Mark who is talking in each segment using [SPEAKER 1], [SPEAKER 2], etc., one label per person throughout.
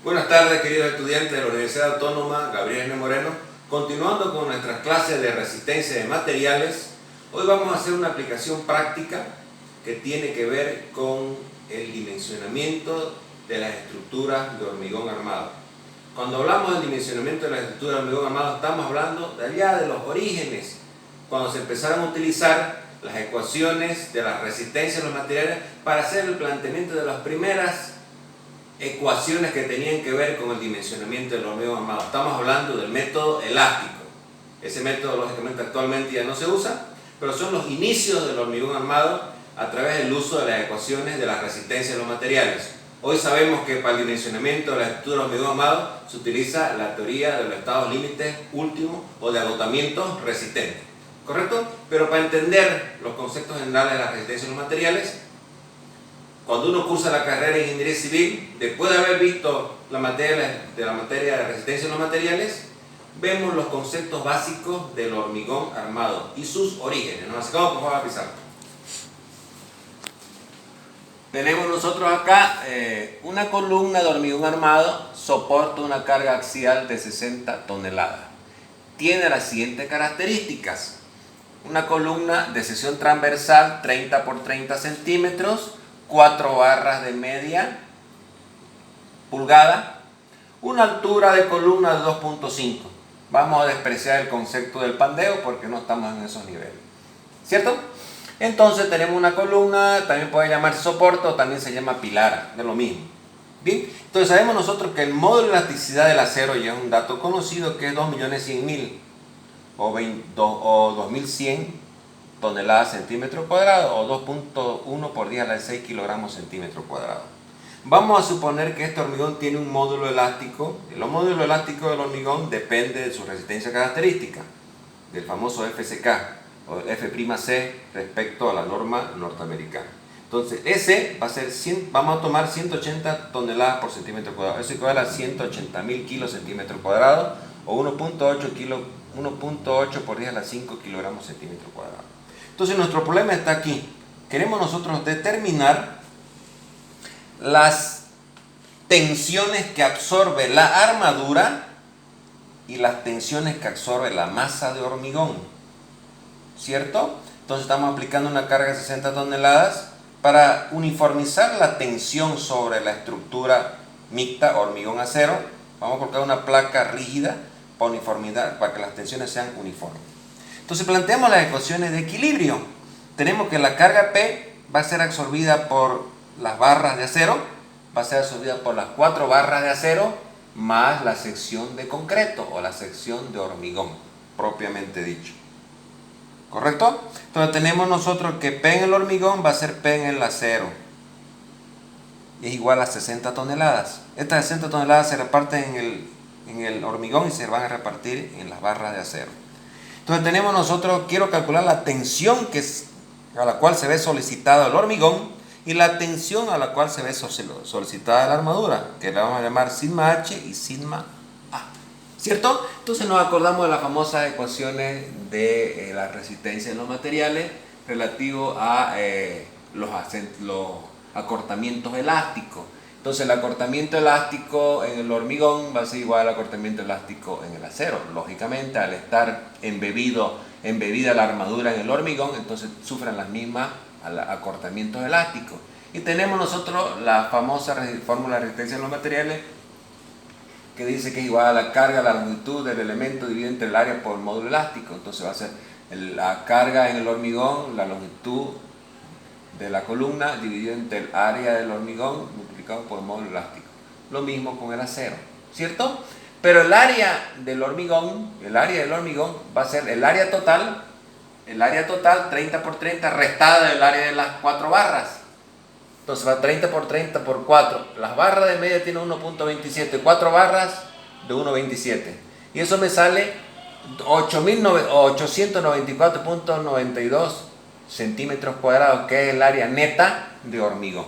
[SPEAKER 1] Buenas tardes, queridos estudiantes de la Universidad Autónoma Gabriel N. Moreno. Continuando con nuestras clases de resistencia de materiales, hoy vamos a hacer una aplicación práctica que tiene que ver con el dimensionamiento de las estructuras de hormigón armado. Cuando hablamos del dimensionamiento de las estructuras de hormigón armado, estamos hablando de allá de los orígenes, cuando se empezaron a utilizar las ecuaciones de la resistencia de los materiales para hacer el planteamiento de las primeras ecuaciones que tenían que ver con el dimensionamiento del hormigón armado. Estamos hablando del método elástico. Ese método lógicamente actualmente ya no se usa, pero son los inicios del hormigón armado a través del uso de las ecuaciones de la resistencia de los materiales. Hoy sabemos que para el dimensionamiento de la estructura del hormigón armado se utiliza la teoría de los estados límites últimos o de agotamiento resistente, ¿correcto? Pero para entender los conceptos generales de la resistencia de los materiales, cuando uno cursa la carrera de Ingeniería Civil, después de haber visto la materia de resistencia de los materiales, vemos los conceptos básicos del hormigón armado y sus orígenes. Nos acercamos por favor a pisar. Tenemos nosotros acá una columna de hormigón armado, soporta una carga axial de 60 toneladas. Tiene las siguientes características. Una columna de sección transversal 30 por 30 centímetros, 4 barras de media pulgada, una altura de columna de 2.5. Vamos a despreciar el concepto del pandeo porque no estamos en esos niveles, ¿cierto? Entonces tenemos una columna, también puede llamarse soporte o también se llama pilar, es lo mismo. Bien, entonces sabemos nosotros que el módulo de elasticidad del acero ya es un dato conocido, que es 2.100.000 o 2.100 toneladas centímetro cuadrado o 2.1 por 10 a la 6 kilogramos centímetro cuadrado. Vamos a suponer que este hormigón tiene un módulo elástico. El módulo elástico del hormigón depende de su resistencia característica, del famoso FCK o el F'C respecto a la norma norteamericana. Entonces ese va a ser vamos a tomar 180 toneladas por centímetro cuadrado. Eso equivale a 180.000 kilos centímetro cuadrado o 1.8 por 10 a la 5 kilogramos centímetro cuadrado. Entonces nuestro problema está aquí. Queremos nosotros determinar las tensiones que absorbe la armadura y las tensiones que absorbe la masa de hormigón, ¿cierto? Entonces estamos aplicando una carga de 60 toneladas para uniformizar la tensión sobre la estructura mixta hormigón-acero. Vamos a colocar una placa rígida para uniformidad, para que las tensiones sean uniformes. Entonces planteamos las ecuaciones de equilibrio. Tenemos que la carga P va a ser absorbida por las barras de acero, va a ser absorbida por las 4 barras de acero más la sección de concreto o la sección de hormigón, propiamente dicho. ¿Correcto? Entonces tenemos nosotros que P en el hormigón va a ser P en el acero. Es igual a 60 toneladas. Estas 60 toneladas se reparten en el hormigón y se van a repartir en las barras de acero. Entonces tenemos nosotros, quiero calcular la tensión a la cual se ve solicitado el hormigón y la tensión a la cual se ve solicitada la armadura, que la vamos a llamar sigma H y sigma A, ¿cierto? Entonces nos acordamos de las famosas ecuaciones de la resistencia en los materiales relativo a los acortamientos elásticos. Entonces el acortamiento elástico en el hormigón va a ser igual al acortamiento elástico en el acero. Lógicamente, al estar embebida la armadura en el hormigón, entonces sufren las mismas acortamientos elásticos. Y tenemos nosotros la famosa fórmula de resistencia en los materiales que dice que es igual a la carga, la longitud del elemento dividido entre el área por el módulo elástico. Entonces va a ser la carga en el hormigón, la longitud de la columna dividido entre el área del hormigón multiplicado por el módulo elástico. Lo mismo con el acero, ¿cierto? Pero el área del hormigón va a ser el área total 30 por 30 restada del área de las 4 barras. Entonces va 30 por 30 por 4. Las barras de media tienen 1.27, 4 barras de 1.27. Y eso me sale 894.92 centímetros cuadrados, que es el área neta de hormigón.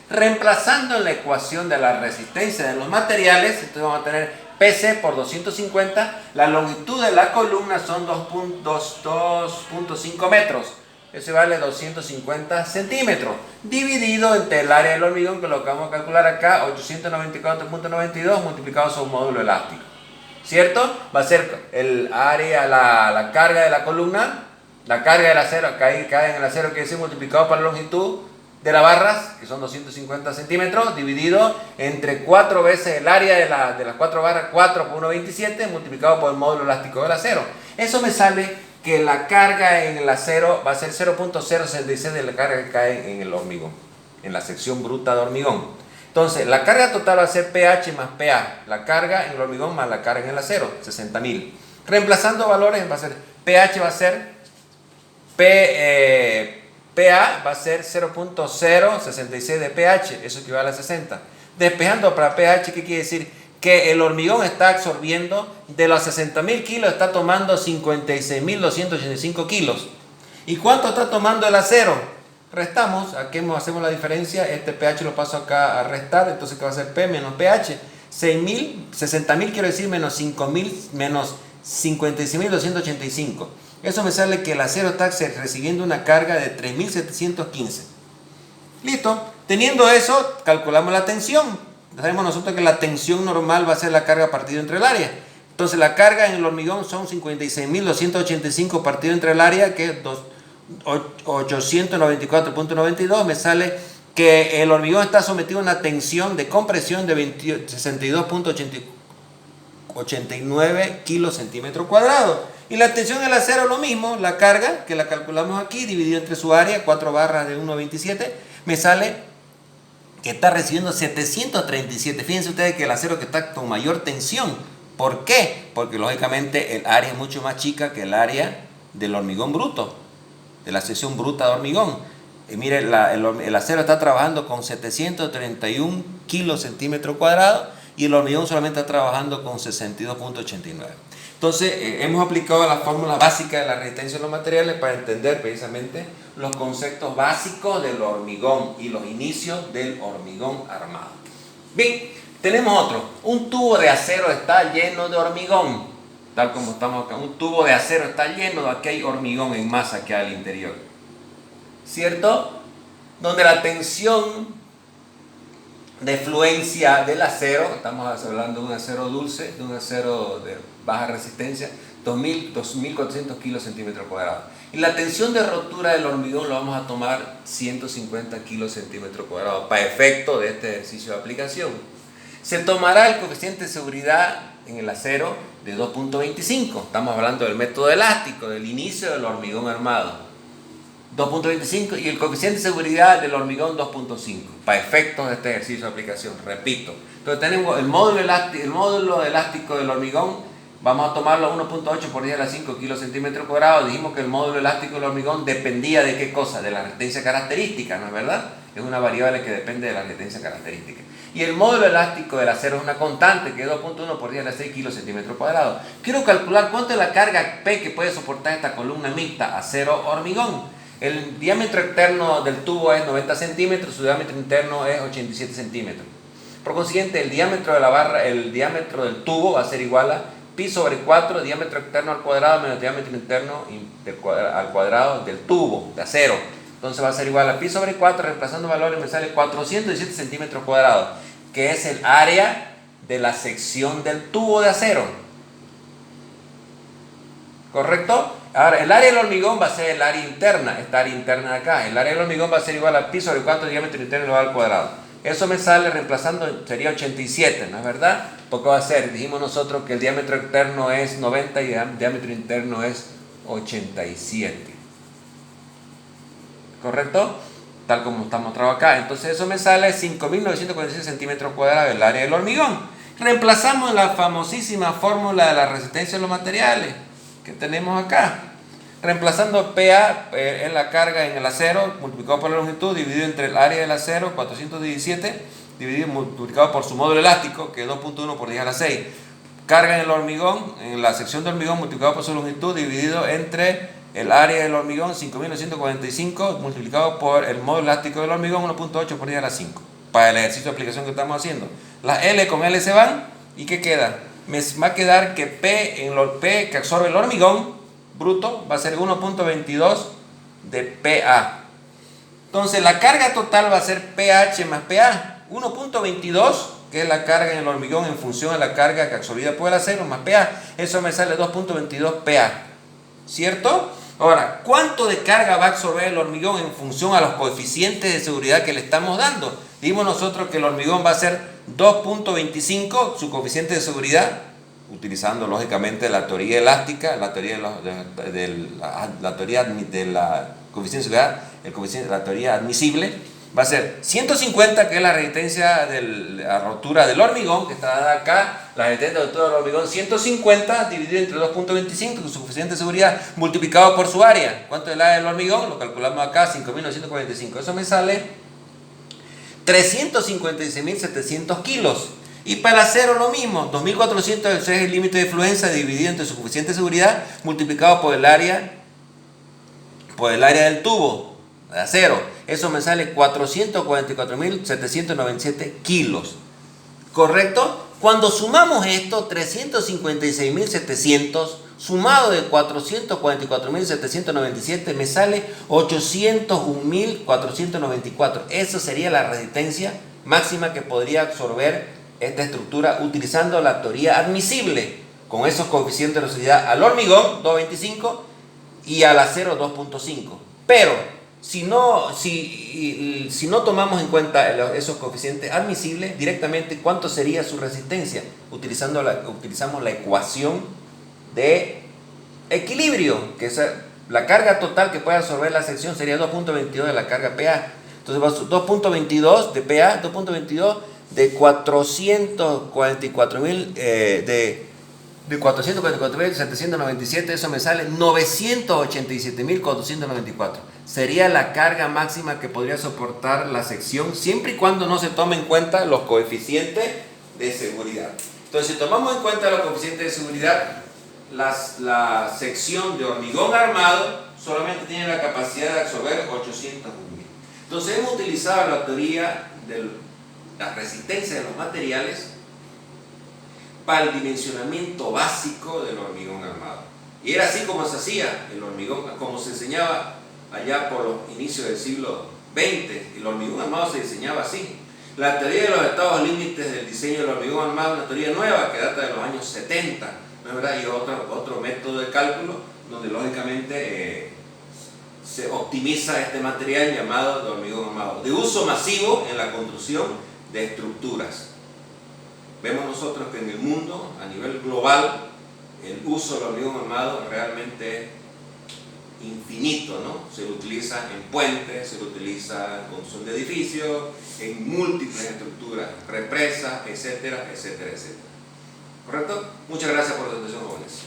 [SPEAKER 1] Reemplazando en la ecuación de la resistencia de los materiales, entonces vamos a tener PC por 250, la longitud de la columna son 2.5 metros, eso vale 250 centímetros, dividido entre el área del hormigón, que lo que vamos a calcular acá, 894.92 multiplicado sobre un módulo elástico. ¿Cierto? Va a ser el área, la carga de la columna, la carga del acero, cae en el acero, que es multiplicado por la longitud de las barras, que son 250 centímetros, dividido entre 4 veces el área de las 4 barras, 4 por 1,27, multiplicado por el módulo elástico del acero. Eso me sale que la carga en el acero va a ser 0.066 de la carga que cae en el hormigón, en la sección bruta de hormigón. Entonces, la carga total va a ser PH más PA, la carga en el hormigón más la carga en el acero, 60.000. Reemplazando valores, va a ser PH va a ser PA va a ser 0.066 de pH, eso equivale a 60. Despejando para pH, ¿qué quiere decir? Que el hormigón está absorbiendo, de los 60.000 kilos, está tomando 56.285 kilos. ¿Y cuánto está tomando el acero? Restamos, aquí hacemos la diferencia, este pH lo paso acá a restar, entonces ¿qué va a ser P menos pH? 60.000 quiero decir menos 5.000 menos 56.285. Eso me sale que el acero está recibiendo una carga de 3.715. Listo. Teniendo eso, calculamos la tensión. Sabemos nosotros que la tensión normal va a ser la carga partida entre el área. Entonces la carga en el hormigón son 56.285 partido entre el área, que es 894.92. Me sale que el hormigón está sometido a una tensión de compresión de 62.89 kilos centímetros cuadrados. Y la tensión del acero lo mismo, la carga, que la calculamos aquí, dividido entre su área, 4 barras de 1,27, me sale que está recibiendo 737. Fíjense ustedes que el acero que está con mayor tensión. ¿Por qué? Porque lógicamente el área es mucho más chica que el área del hormigón bruto, de la sección bruta de hormigón. Y mire, el acero está trabajando con 731 kilos centímetros cuadrados y el hormigón solamente está trabajando con 62.89. Entonces, hemos aplicado la fórmula básica de la resistencia de los materiales para entender precisamente los conceptos básicos del hormigón y los inicios del hormigón armado. Bien, tenemos otro. Un tubo de acero está lleno de hormigón, tal como estamos acá. Un tubo de acero está lleno, aquí hay hormigón en masa aquí al interior, ¿cierto? Donde la tensión de fluencia del acero, estamos hablando de un acero dulce, de un acero de baja resistencia, 2.400 kilos centímetros cuadrados. Y la tensión de rotura del hormigón lo vamos a tomar 150 kilos centímetros cuadrados para efecto de este ejercicio de aplicación. Se tomará el coeficiente de seguridad en el acero de 2.25. Estamos hablando del método elástico, del inicio del hormigón armado. 2.25 y el coeficiente de seguridad del hormigón 2.5 para efectos de este ejercicio de aplicación, repito. Entonces tenemos el módulo elástico del hormigón, vamos a tomarlo a 1.8 por 10 a la 5 kilos centímetros cuadrados. Dijimos que el módulo elástico del hormigón dependía de qué cosa, de la resistencia característica, ¿no es verdad? Es una variable que depende de la resistencia característica. Y el módulo elástico del acero es una constante, que es 2.1 por 10 a la 6 kilos centímetros cuadrados. Quiero calcular cuánto es la carga P que puede soportar esta columna mixta acero-hormigón. El diámetro externo del tubo es 90 centímetros, su diámetro interno es 87 centímetros. Por consiguiente, el diámetro de la barra, el diámetro del tubo va a ser igual a pi sobre 4, diámetro externo al cuadrado menos diámetro interno al cuadrado del tubo de acero. Entonces va a ser igual a pi sobre 4, reemplazando valores me sale 417 centímetros cuadrados, que es el área de la sección del tubo de acero. ¿Correcto? Ahora, el área del hormigón va a ser el área interna, esta área interna de acá. El área del hormigón va a ser igual a pi sobre 4 diámetro interno elevado al cuadrado. Eso me sale reemplazando, sería 87, ¿no es verdad? Porque va a ser, dijimos nosotros que el diámetro externo es 90 y el diámetro interno es 87. ¿Correcto? Tal como está mostrado acá. Entonces eso me sale 5.946 centímetros cuadrados el área del hormigón. Reemplazamos la famosísima fórmula de la resistencia de los materiales que tenemos acá, reemplazando PA en la carga en el acero multiplicado por la longitud dividido entre el área del acero 417 multiplicado por su módulo elástico, que es 2.1 por 10 a la 6, carga en el hormigón, en la sección de hormigón multiplicado por su longitud dividido entre el área del hormigón 5.945 multiplicado por el módulo elástico del hormigón 1.8 por 10 a la 5, para el ejercicio de aplicación que estamos haciendo. Las L con L se van y ¿qué queda? Me va a quedar que P que absorbe el hormigón bruto va a ser 1.22 de PA. Entonces la carga total va a ser PH más PA. 1.22, que es la carga en el hormigón en función a la carga que absorbida por el acero, más PA. Eso me sale 2.22 PA. ¿Cierto? Ahora, ¿cuánto de carga va a absorber el hormigón en función a los coeficientes de seguridad que le estamos dando? Dimos nosotros que el hormigón va a ser 2.25, su coeficiente de seguridad, utilizando lógicamente la teoría elástica, la teoría de la coeficiente de seguridad, la teoría admisible, va a ser 150, que es la resistencia de la rotura del hormigón, que está dada acá, la resistencia de rotura del hormigón, 150 dividido entre 2.25, su coeficiente de seguridad, multiplicado por su área. ¿Cuánto es el área del hormigón? Lo calculamos acá, 5.945. Eso me sale 356.700 kilos. Y para el acero lo mismo, 2.400 es el límite de fluencia dividido entre su coeficiente de seguridad, multiplicado por el área del tubo de acero. Eso me sale 444.797 kilos. ¿Correcto? Cuando sumamos esto, 356.700 sumado de 444.797 me sale 801.494. Esa sería la resistencia máxima que podría absorber esta estructura utilizando la teoría admisible, con esos coeficientes de velocidad al hormigón 2.25 y al acero 2.5. Pero si no tomamos en cuenta esos coeficientes admisibles, directamente ¿cuánto sería su resistencia? Utilizamos la ecuación de equilibrio, que es la carga total que puede absorber la sección sería 2.22 de la carga PA. Entonces 2.22 de PA, 2.22 de 444.000 de 444.797, eso me sale 987.494. Sería la carga máxima que podría soportar la sección, siempre y cuando no se tome en cuenta los coeficientes de seguridad. Entonces, si tomamos en cuenta los coeficientes de seguridad, la sección de hormigón armado solamente tiene la capacidad de absorber 801.000. Entonces, hemos utilizado la teoría de la resistencia de los materiales para el dimensionamiento básico del hormigón armado. Y era así como se hacía el hormigón, como se enseñaba allá por los inicios del siglo XX. El hormigón armado se diseñaba así. La teoría de los estados límites del diseño del hormigón armado es una teoría nueva que data de los años 70, ¿no es verdad? Y otro método de cálculo donde lógicamente se optimiza este material llamado de hormigón armado, de uso masivo en la construcción de estructuras. Vemos nosotros que en el mundo, a nivel global, el uso del hormigón armado realmente es infinito, ¿no? Se lo utiliza en puentes, se lo utiliza en construcción de edificios, en múltiples estructuras, represas, etcétera, etcétera, etcétera. ¿Correcto? Muchas gracias por la atención, jóvenes.